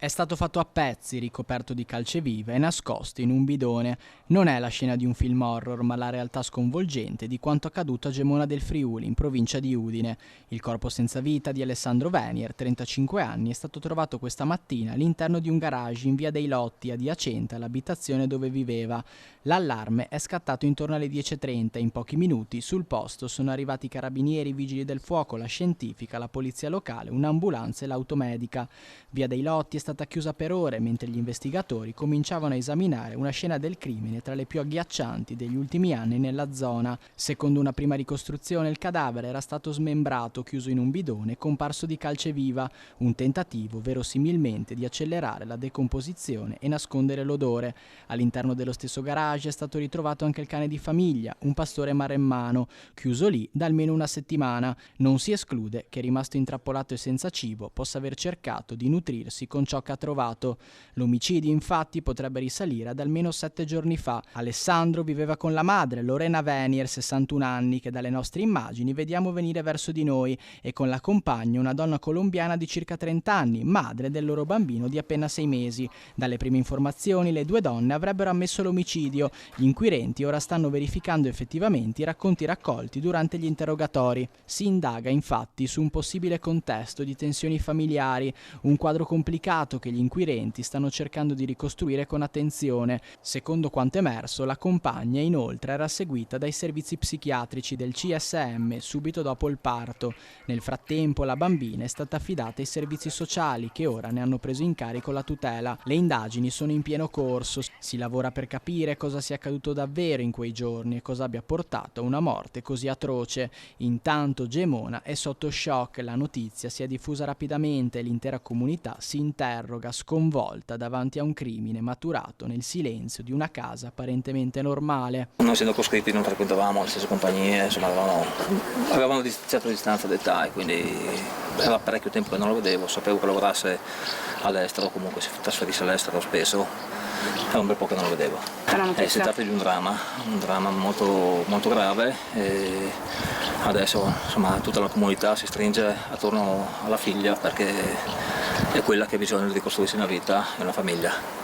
È stato fatto a pezzi, ricoperto di calcevive e nascosto in un bidone. Non è la scena di un film horror, ma la realtà sconvolgente di quanto accaduto a Gemona del Friuli, in provincia di Udine. Il corpo senza vita di Alessandro Venier, 35 anni, è stato trovato questa mattina all'interno di un garage in via dei Lotti, adiacente all'abitazione dove viveva. L'allarme è scattato intorno alle 10:30 e in pochi minuti sul posto sono arrivati i carabinieri, i vigili del fuoco, la scientifica, la polizia locale, un'ambulanza e l'automedica. Via dei Lotti è stata chiusa per ore mentre gli investigatori cominciavano a esaminare una scena del crimine tra le più agghiaccianti degli ultimi anni nella zona. Secondo una prima ricostruzione il cadavere era stato smembrato, chiuso in un bidone comparso di calceviva, un tentativo verosimilmente di accelerare la decomposizione e nascondere l'odore. All'interno dello stesso garage è stato ritrovato anche il cane di famiglia, un pastore maremmano, chiuso lì da almeno una settimana. Non si esclude che, rimasto intrappolato e senza cibo, possa aver cercato di nutrirsi con ciò che ha trovato. L'omicidio infatti potrebbe risalire ad almeno 7 giorni fa. Alessandro viveva con la madre, Lorena Venier, 61 anni, che dalle nostre immagini vediamo venire verso di noi, e con la compagna, una donna colombiana di circa 30 anni, madre del loro bambino di appena 6 mesi. Dalle prime informazioni le due donne avrebbero ammesso l'omicidio. Gli inquirenti ora stanno verificando effettivamente i racconti raccolti durante gli interrogatori. Si indaga infatti su un possibile contesto di tensioni familiari, un quadro complicato che gli inquirenti stanno cercando di ricostruire con attenzione. Secondo quanto emerso, la compagna inoltre era seguita dai servizi psichiatrici del CSM subito dopo il parto. Nel frattempo la bambina è stata affidata ai servizi sociali, che ora ne hanno preso in carico la tutela. Le indagini sono in pieno corso, si lavora per capire cosa sia accaduto davvero in quei giorni e cosa abbia portato a una morte così atroce. Intanto Gemona è sotto shock, la notizia si è diffusa rapidamente e l'intera comunità si interroga sconvolta davanti a un crimine maturato nel silenzio di una casa apparentemente normale. Non essendo coscritti non frequentavamo le stesse compagnie, insomma avevamo una certa distanza d'età e quindi era parecchio tempo che non lo vedevo, sapevo che lavorasse all'estero, comunque si trasferisse all'estero spesso, era un bel po' che non lo vedevo. Si tratta di un dramma molto, molto grave e adesso insomma tutta la comunità si stringe attorno alla figlia perché è quella che ha bisogno di ricostruirsi una vita e una famiglia.